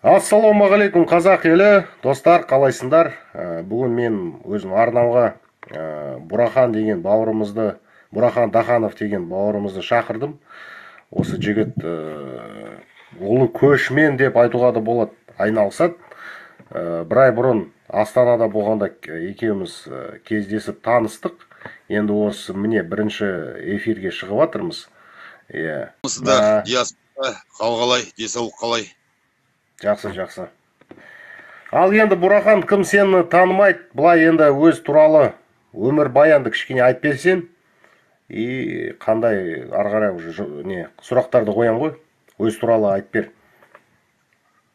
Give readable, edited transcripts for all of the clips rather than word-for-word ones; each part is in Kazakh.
Ассалаумағалейкум қазақ елі, достар, қалайсыңдар? Бүгін мен өзім арнауға Бурахан деген бауырымызды, Бурахан Даханов деген бауырымызды шақырдым. Осы жігіт ұлы көшмен деп айтуға да болады, айналысады. Бір ай бұрын Астанада болғанда екеуміз кездесіп таныстық. Енді осы міне бірінші эфирге шығып жатырмыз. Иә. Осыдар, диаспора, қалай, денсаулық қалай? Жақсы. Ал енді Бурахан кім сені танымайды, былай енді өз туралы өмір баянды кішкене айтып берсең, и қандай ары қарай уже сұрақтарды қоям ғой, өз туралы айтып бер.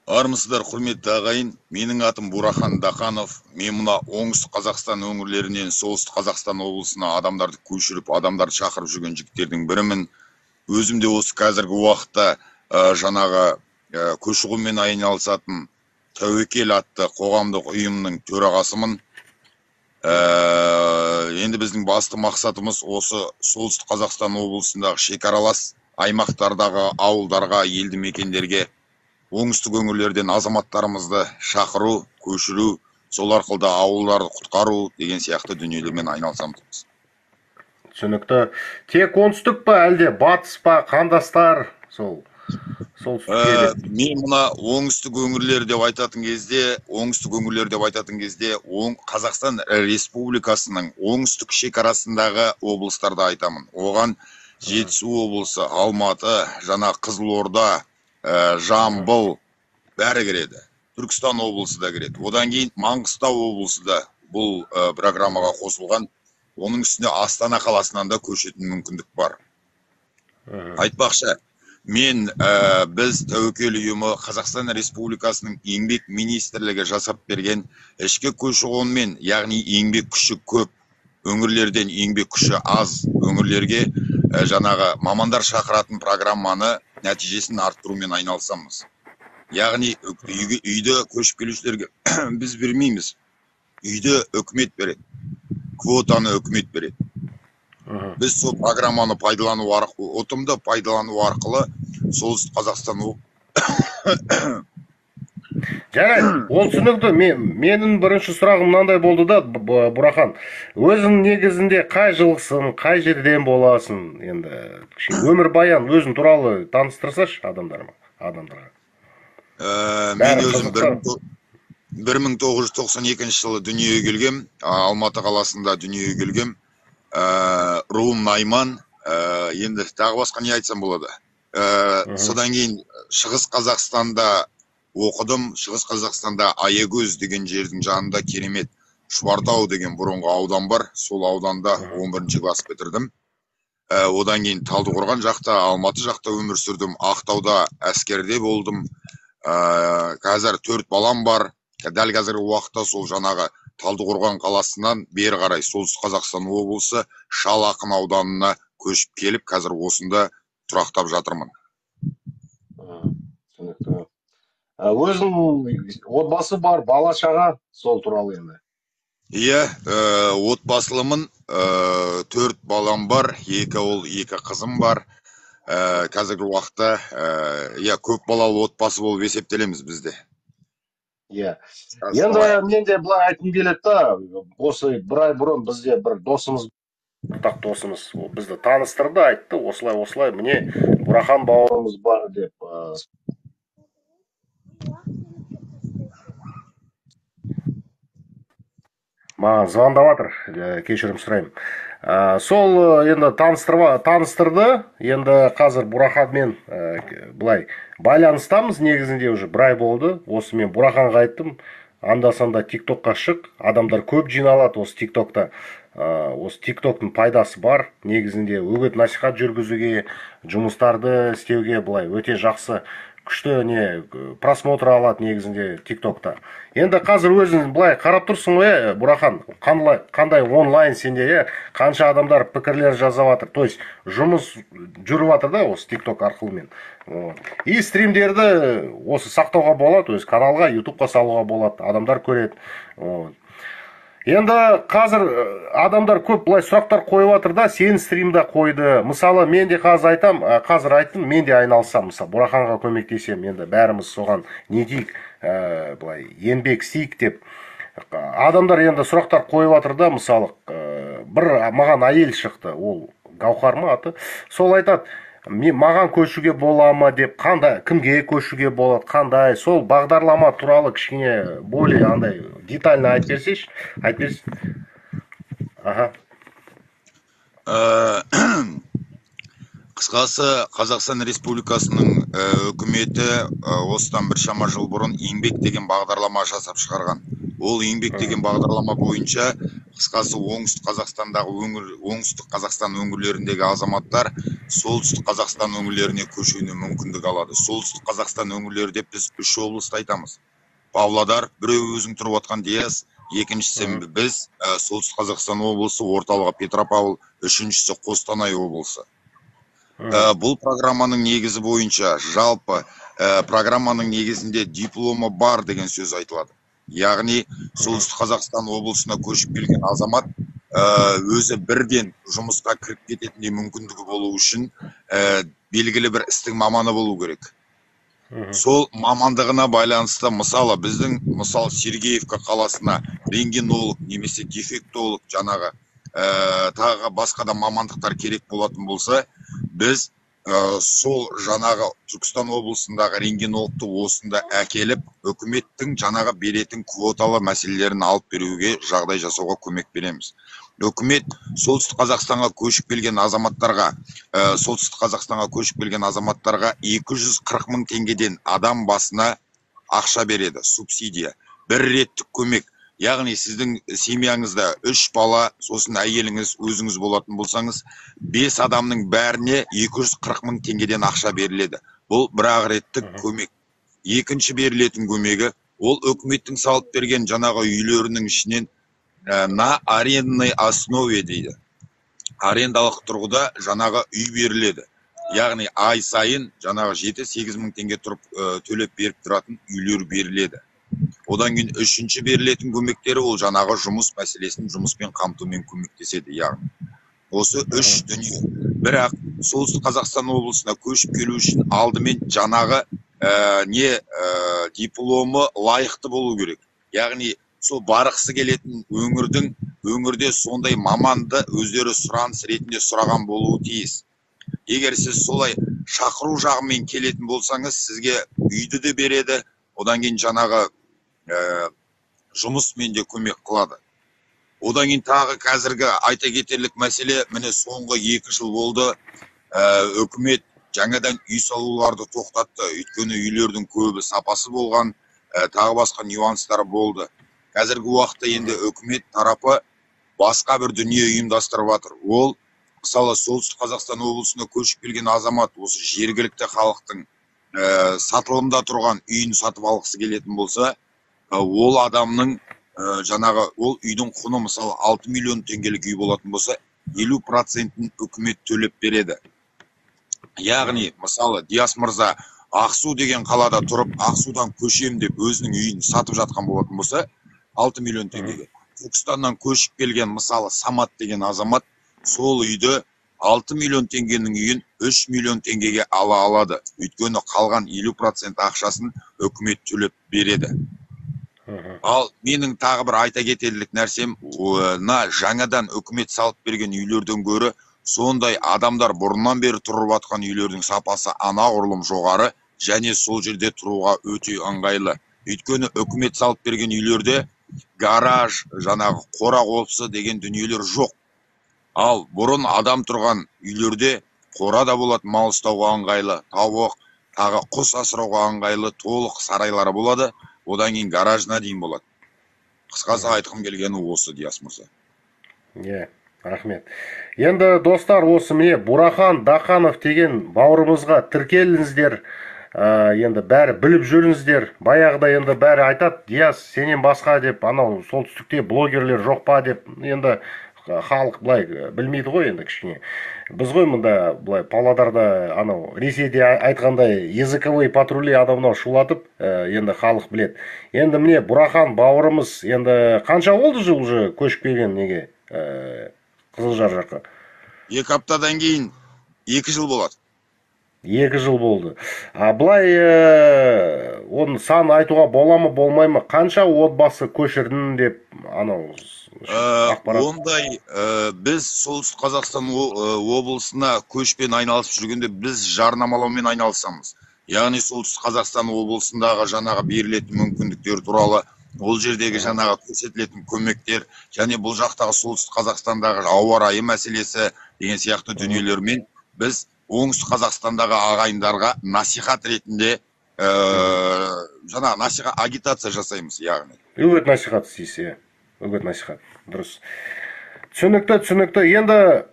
Армысыздар, құрметті ағайын. Менің атым Бурахан Даханов. Мен мына оңтүстік Қазақстан өңірлерінен солтүстік Қазақстан облысына адамдарды көшіріп, адамдарды шақырып жүрген жігіттердің бірімін. Өзім де осы қазіргі уақытта жаңағы көші-қонмен айналысатын Тәуекел атты қоғамдық ұйымның төрағасымын. Енді біздің басты мақсатымыз осы солтүстік Қазақстан облысындағы шекаралас аймақтардағы ауылдарға, елді мекендерге, оңтүстік өңірлерден азаматтарымызды шақыру, көшіру, сол арқылы да ауылдарды құтқару деген сияқты дүниелермен айналысамыз. Түсінікті. Тек оңтүстік па, әлде батыс па, қандастар, сол солтүстікке? Мен мына оңтүстік өңірлер деп айтатын кезде, Қазақстан Республикасының оңтүстік шекарасындағы облыстарды айтамын. Оған Жетісу облысы, Алматы, жаңа Қызылорда, Жамбыл бәрі кіреді. Түркістан облысы да кіреді. Одан кейін Маңғыстау облысы да бұл программаға қосылған. Оның үстіне Астана қаласынан да көшетін мүмкіндік бар. Айтпақшы, біз Тәуекел ұйымы Қазақстан Республикасының еңбек министрлігі жасап берген ішкі көші-қонмен, яғни еңбек күші көп өңірлерден еңбек күші аз өңірлерге жаңағы мамандар шақыратын программаны нәтижесін арттырумен айналысамыз. Яғни үйді көшіп келушілерге біз бермейміз. Үйді үкімет береді. Квотаны үкімет береді. Біз сол программаны ұтымды пайдалану арқылы солтүстік Қазақстан Жарайды, ол түсінікті. Менің бірінші сұрағым мынандай болды да, Бурахан. Өзің негізінде қай жылғысың, қай жерден боласың? Енді өмір баян, өзің туралы таныстырсашы адамдарға. Мен өзім 1992 жылы дүниеге келгем, Алматы қаласында дүниеге келгем. Руым Найман, енді тағы басқа не айтсам болады. Содан кейін Шығыс Қазақстанда оқыдым. Шығыс Қазақстанда Аягөз деген жердің жанында керемет Шұбартау деген бұрынғы аудан бар. Сол ауданда 11-ші класс бітірдім. Одан кейін Талдықорған жақта, Алматы жақта өмір сүрдім. Ақтауда әскерде болдым. Қазір 4 балам бар. Дәл қазіргі уақытта сол жаңағы Талдықорған қаласынан бері қарай солтүстік Қазақстан облысы Шал Ақын ауданына көшіп келіп, қазір осында тұрақтап жатырмын. Түсінікті. Өзің отбасы бар, бала шаға, сол туралы енді. Иә, отбасылымын, 4 балам бар, 2 ұл, 2 қызым бар. Қазіргі уақытта көп балалы отбасы болып есептелеміз бізде. Иә. Енді мен де былай айтқым келеді да, осы бір ай бұрын бізде бір досымыз, ортақ досымыз бізді таныстырды, айтты, осылай, міне Бурахан бауырымыз бар деп. Маған звондап жатыр, кешірім сұраймын. Сол енді таныстырды, енді қазір Бураханмен былай байланыстамыз, негізінде уже бір ай болды. Осы мен Бураханға айттым, анда-санда тиктокқа шық, адамдар көп жиналады осы тиктокта. Осы тиктоктың пайдасы бар, негізінде үгіт насихат жүргізуге, жұмыстарды істеуге былай өте жақсы, күшті просмотр алады негізінде тиктокта. Енді қазір өзің былай қарап тұрсың ғой, Бурахан, қандай онлайн сенде, қанша адамдар пікірлер жазып жатыр. То есть жұмыс жүріп жатыр да осы тикток арқылымен. И стримдерді осы сақтауға болады, каналға, ютубқа салуға болады, адамдар көреді. Енді қазір адамдар көп былай сұрақтар қойып жатыр да, сен стримда қойды. Мысалы, мен де қазір айтам, қазір айттым, мен де айналсам, мысалы, Бураханға көмектесем, енді бәріміз соған не дейік, былай еңбек істейік деп. Адамдар енді сұрақтар қойып жатыр да, мысалы, бір маған әйел шықты, ол Гаухар ма аты, сол айтады, маған көшуге бола ма деп, қандай, кімге көшуге болады, қандай, сол бағдарлама туралы кішкене более андай детально айтып берсейші, айтып берсін. Аха. Қысқасы, Қазақстан Республикасының үкіметі осыдан біршама жыл бұрын еңбек деген бағдарлама жасап шығарған. Ол еңбек деген бағдарлама бойынша қысқасы оңтүстік Қазақстан өңірлеріндегі азаматтар солтүстік Қазақстан өңірлеріне көшуіне мүмкіндік алады. Солтүстік Қазақстан өңірлері деп біз 3 облысты айтамыз. Павлодар, біреу өзің тұрып отқан Диас, екіншісі біз солтүстік Қазақстан облысы, орталығы Петропавл, үшіншісі Қостанай облысы. Бұл программаның негізі бойынша жалпы программаның негізінде дипломы бар деген сөз айтылады. Яғни солтүстік Қазақстан облысына көшіп келген азамат өзі бірден жұмысқа кіріп кететіндей мүмкіндігі болу үшін белгілі бір істің маманы болу керек. Сол мамандығына байланысты, мысалы біздің Сергеевка қаласына рентгенолог немесе дефектолог жаңағы тағы басқа да мамандықтар керек болатын болса, біз сол жаңағы Түркістан облысындағы рентгенологты осында әкеліп, үкіметтің жаңағы беретін квоталы мәселелерін алып беруге жағдай жасауға көмек береміз. Үкімет солтүстік Қазақстанға көшіп келген азаматтарға 240 мың теңгеден адам басына ақша береді, субсидия. Бір реттік көмек. Яғни сіздің семьяңызда 3 бала, сосын әйеліңіз өзіңіз болатын болсаңыз, 5 адамның бәріне 240 мың теңгеден ақша беріледі. Бұл бір реттік көмек. Екінші берілетін көмегі, ол үкіметтің салып берген жаңағы үйлерінің ішінен на арендной основе дейді. Арендалық тұрғыда жаңағы үй беріледі. Яғни ай сайын жаңағы 7-8 мың теңге тұрып төлеп беріп тұратын үйлер беріледі. Одан кейін үшінші берілетін көмектері ол жаңағы жұмыс мәселесін жұмыспен қамтумен көмектеседі. Яғни осы 3 дүние. Бірақ солтүстік Қазақстан облысына көшіп келу үшін алдымен жаңағы дипломы лайықты болу керек. Яғни сол барғысы келетін өңірде сондай маманды өздері сұраныс ретінде сұраған болуы тиіс. Егер сіз солай шақыру жағымен келетін болсаңыз, сізге үйді де береді, одан кейін жаңағы жұмысмен де көмек қылады. Одан кейін тағы қазіргі айта кетерлік мәселе, міне соңғы 2 жыл болды, үкімет жаңадан үй салуларды тоқтатты. Өйткені үйлердің көбі сапасы болған, тағы басқа нюанстары болды. Қазіргі уақытта енді үкімет тарапы басқа бір дүние ұйымдастырып жатыр. Ол, мысалы, солтүстік Қазақстан облысына көшіп келген азамат осы жергілікті халықтың сатылымда тұрған үйін сатып алғысы келетін болса, ол адамның жаңағы ол үйдің құны мысалы 6 миллион теңгелік үй болатын болса, 50%-ін үкімет төлеп береді. Яғни, мысалы, Диас мырза Ақсу деген қалада тұрып, Ақсудан көшем деп өзінің үйін сатып жатқан болатын болса, 6 миллион теңгеге. Түркістаннан көшіп келген, мысалы, Самат деген азамат сол үйді 6 миллион теңгенің үйін 3 миллион теңгеге ала алады. Өйткені қалған 50% ақшасын үкімет төлеп береді. Ал менің тағы бір айта кетерлік нәрсем, жаңадан үкімет салып берген үйлерден гөрі сондай адамдар бұрыннан бері тұрып жатқан үйлердің сапасы анағұрлым жоғары және сол жерде тұруға өте ыңғайлы. Өйткені үкімет салып берген үйлерде гараж, жаңағы қора қопсы деген дүниелер жоқ. Ал бұрын адам тұрған үйлерде қора да болады, мал ұстауға ыңғайлы, тауық, тағы құс асырауға ыңғайлы, толық сарайлары болады. Одан кейін гаражына дейін болады. Қысқасы айтқым келгені осы, Диас мырза. Рахмет. Енді достар, осы міне Бурахан Дақанов деген бауырымызға тіркеліңіздер. Енді бәрі біліп жүріңіздер. Баяғыда енді бәрі айтады, Диас сенен басқа деп, анау солтүстікте блогерлер жоқ па деп. Енді халық былай білмейді ғой енді кішкене. Біз ғой мында былай Павлодарда анау Ресейде айтқандай языковой патрули адамнан шулатып, енді халық біледі. Енді міне Бурахан бауырымыз енді қанша болды жыл уже көшіп келген неге Қызылжар жаққа? 2 аптадан кейін 2 жыл болады. 2 жыл болды. Былай оның сан айтуға бола ма, болмай ма? Қанша отбасы көшірдің деп анау ақпарат? Ондай біз Солтүстік Қазақстан облысына көшпен айналысып жүргенде біз жарнамалаумен айналысамыз. Яғни Солтүстік Қазақстан облысындағы жаңағы берілетін мүмкіндіктер туралы, ол жердегі жаңағы көрсетілетін көмектер, және бұл жақтағы Солтүстік Қазақстандағы ауа райы мәселесі деген сияқты дүниелермен біз оңтүстік Қазақстандағы ағайындарға насихат ретінде жаңа насихат агитация жасаймыз, яғни. Үгіт насихат істейсіз, үгіт насихат, дұрыс. Түсінікті. Енді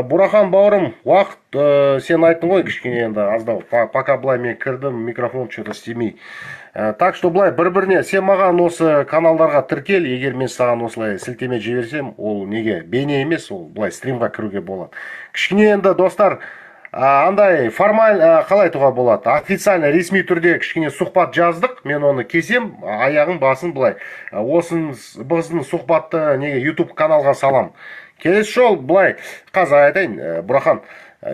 Бурахан бауырым, уақыт сен айттың ғой кішкене енді аздау. Пока былай мен кірдім, микрофон что-то істемей. Так что былай бір-біріне сен маған осы каналдарға тіркел, егер мен саған осылай сілтеме жіберсем, ол неге бейне емес, ол былай стримға кіруге болады. Кішкене енді достар, андай қалай айтуға болады, официально ресми түрде кішкене сұхбат жаздық, мен оны кесем, аяғын басын былай. Біздің сұхбатты неге YouTube каналға салам. Келесі жол былай, қазір айтайын, Бурахан,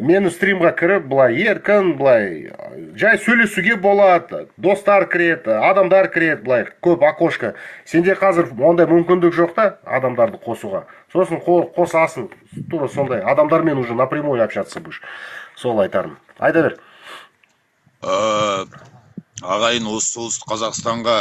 мені стримға кіріп, былай еркін, былай жай сөйлесуге болады, достар кіреді, адамдар кіреді, былай көп окошко. Сенде қазір ондай мүмкіндік жоқ та адамдарды қосуға. Сосын қосасың, тура сондай адамдармен уже напрямую общаться будешь. Сол айтарым. Айта бер. Ағайын, осы Солтүстік Қазақстанға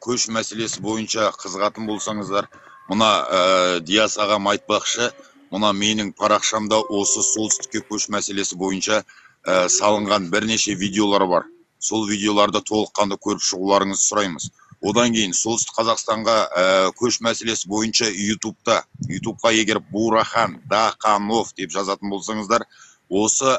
көш мәселесі бойынша қызығатын болсаңыздар, мұна Диас ағам айтпақшы, мұна менің парақшамда осы солтүстікке көш мәселесі бойынша салынған бірнеше видеолар бар. Сол видеоларды толыққанды көріп шығуларыңызды сұраймыз. Одан кейін Солтүстік Қазақстанға көш мәселесі бойынша YouTube'қа егер Бурахан Дақанов деп жазатын болсаңыздар, осы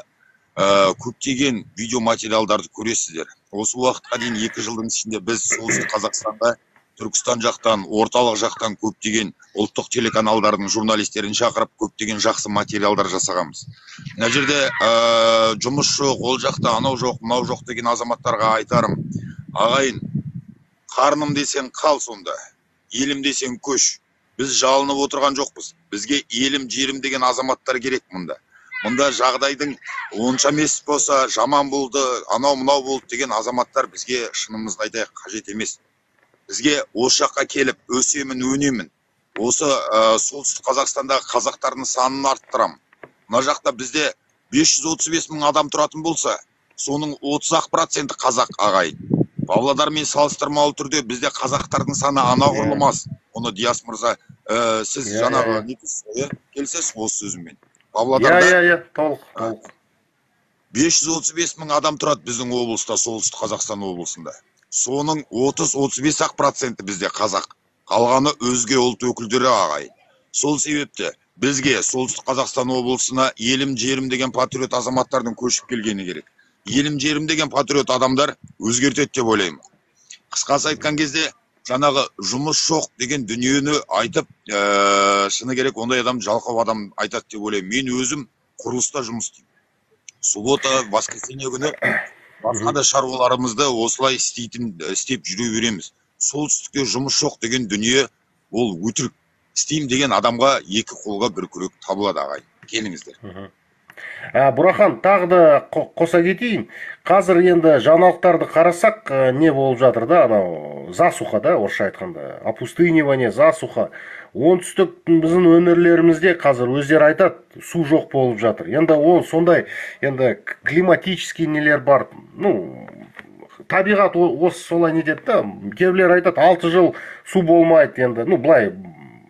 көптеген видео материалдарды көресіздер. Осы уақытқа дейін 2 жылдың ішінде біз Солтүстік Қазақстанда Түркістан жақтан, орталық жақтан көптеген ұлттық телеканалдардың журналистерін шақырып, көптеген жақсы материалдар жасағанбыз. Мына жерде жұмыс жоқ, ол жақта анау жоқ, мынау жоқ деген азаматтарға айтарым. Ағайын, қарным десең қал сонда, елім десең көш. Біз жалынып отырған жоқпыз. Бізге елім, жерім деген азаматтар керек мұнда. Мұнда жағдайдың онша емес болса, жаман болды, анау мынау болды деген азаматтар бізге шынымызды айтайық қажет емес. Бізге осы жаққа келіп, өсемін, өнемін. Осы Солтүстік Қазақстандағы қазақтардың санын арттырам. Мына жақта бізде 535 мың адам тұратын болса, соның 30% қазақ ағайын. Павлодармен салыстырмалы түрде бізде қазақтардың саны анағұрлым аз. Оны Диас мырза, сіз жаңағы келсесіз осы сөзіммен. Павлодарда толық 535 мың адам тұрады біздің облыста, Солтүстік Қазақстан облысында. Соның 30-35% бізде қазақ. Қалғаны өзге ұлт өкілдері ағайын. Сол себепті бізге Солтүстік Қазақстан облысына елім жерім деген патриот азаматтардың көшіп келгені керек. Елім жерім деген патриот адамдар өзгертеді деп ойлаймын. Қысқасы айтқан кезде жаңағы жұмыс жоқ деген дүниені айтып, шыны керек ондай адам жалқау адам айтады деп ойлаймын. Мен өзім құрылыста жұмыс істеймін. Суббота, воскресенье күні басқа да шаруаларымызды осылай істеп жүре береміз. Солтүстікте жұмыс жоқ деген дүние ол өтірік. Істеймін деген адамға 2 қолға 1 күрек табылады ағайын. Келіңіздер. Бурахан, тағы да қоса кетейін. Қазір енді жаңалықтарды қарасақ, не болып жатыр да, анау засуха да, орысша айтқанда, опустынивание, засуха. Оңтүстік біздің өңірлерімізде қазір өздері айтады, су жоқ болып жатыр. Енді ол сондай, енді климатический нелер бар. Ну, табиғат осы солай не деді да, кейбіреулер айтады, 6 жыл су болмайды енді. Ну, былай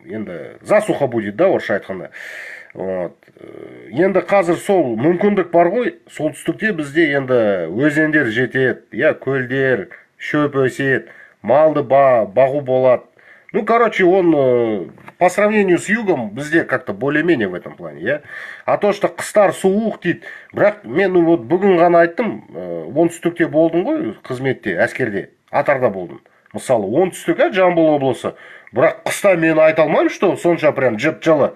енді засуха будет, да, орысша айтқанда. Енді қазір сол мүмкіндік бар ғой, солтүстікте бізде енді өзендер жетеді, көлдер, шөп өседі, малды бағу болады. Ну, короче, он по сравнению с югом бізде как-то более-менее в этом плане, я. А то, что қыстар суық дейді, бірақ мен вот бүгін ғана айттым, оңтүстікте болдым ғой, қызметте, әскерде, атарда болдым. Мысалы, оңтүстік, Жамбыл облысы, бірақ қыста мен айта алмаймын, что сонша прям жып-жылы.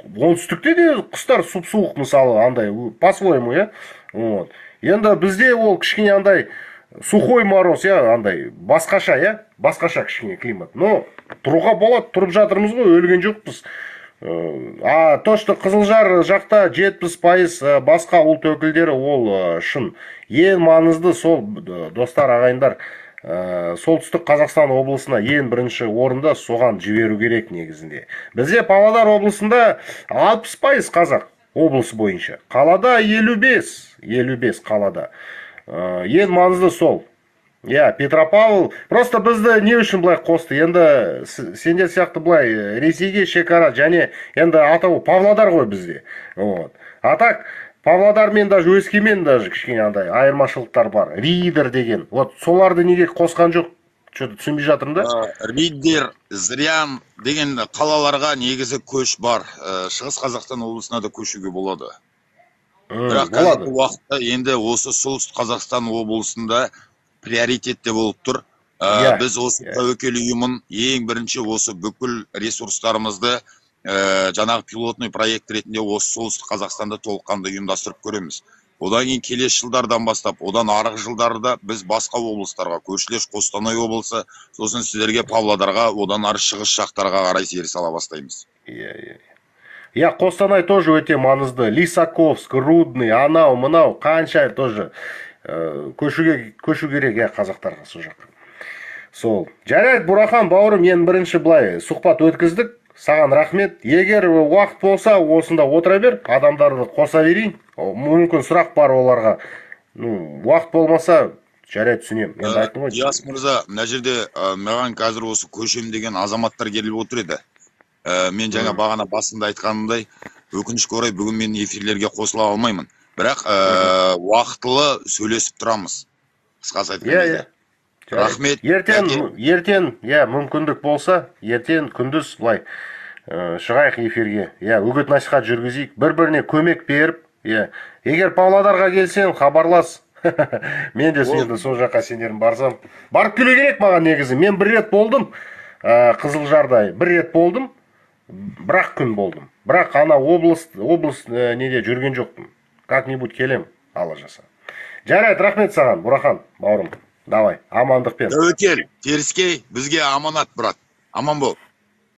оңтүстікте де қыстар суық мысалы андай по-своему, иә. Вот. Енді бізде ол кішкене андай сухой мороз, иә, андай басқаша, иә, басқаша кішкене климат. Но тұруға болады, тұрып жатырмыз ғой, өлген жоқпыз. А то, что Қызылжар жақта 70% басқа ұлт өкілдері, ол шын. Ең маңызды сол, достар, ағайындар, солтүстік Қазақстан облысына ең бірінші орында соған жіберу керек негізінде. Бізде Павлодар облысында 60% қазақ облысы бойынша. Қалада 55 қалада. Ең маңызды сол. Я, Петропавл, просто бізді не үшін былай қосты? Енді сендер сияқты былай Ресейге шекара, және енді атау Павлодар ғой бізде. Вот. А так, Павлодар мен даже Өскемен даже кішкене андай айырмашылықтар бар. Ридер деген. Вот соларды неге қосқан жоқ? Что-то түсінбей жатырмын да? Ридер, Зырян деген қалаларға негізі көш бар. Шығыс Қазақстан облысына да көшуге болады. Бірақ қазіргі уақытта енді осы солтүстік Қазақстан облысында приоритетте болып тұр. Біз осы тәуекел ұйымын ең бірінші осы бүкіл ресурстарымызды жаңағы пилотный проект ретінде осы солтүстік Қазақстанда толыққанды ұйымдастырып көреміз. Одан кейін келесі жылдардан бастап, одан арғы жылдарда біз басқа облыстарға, көршілес Қостанай облысы, сосын сіздерге Павлодарға, одан ары шығыс жақтарға қарай зер сала бастаймыз. Я, Қостанай тоже өте маңызды. Лисаковск, Рудный, анау, мынау, қанша тоже көшу керек, я, қазақтарға сол жаққа. Сол. Жарайды, Бурахан бауырым, ең бірінші былай сұхбат өткіздік. Саған рахмет. Егер уақыт болса, осында отыра бер, адамдарды қоса берейін. Мүмкін сұрақ бар оларға. Уақыт болмаса, жарайды, түсінем. Енді айттым ғой. Диас мырза, мына жерде маған қазір осы көшем деген азаматтар келіп отыр еді. Мен жаңа бағана басында айтқанымдай, өкінішке орай бүгін мен эфирлерге қосыла алмаймын. Бірақ уақытылы сөйлесіп тұрамыз. Қысқасы айтқанда. Рахмет. Ертең, мүмкіндік болса, ертең күндіз былай шығайық эфирге. Үгіт насихат жүргізейік. Бір-біріне көмек беріп, егер Павлодарға келсең, хабарлас. Мен де енді сол жаққа сендерін барсам. Барып келу керек маған негізі. Мен бір рет болдым, Қызылжарда бір рет болдым, бірақ күн болдым. Бірақ ана облыс неде жүрген жоқпын. Как-нибудь келем, алла жаса. Жарайды, рахмет саған, Бурахан, бауырым. Давай, амандықпен. Тәуекел, теріскей, бізге аманат, брат. Аман бол.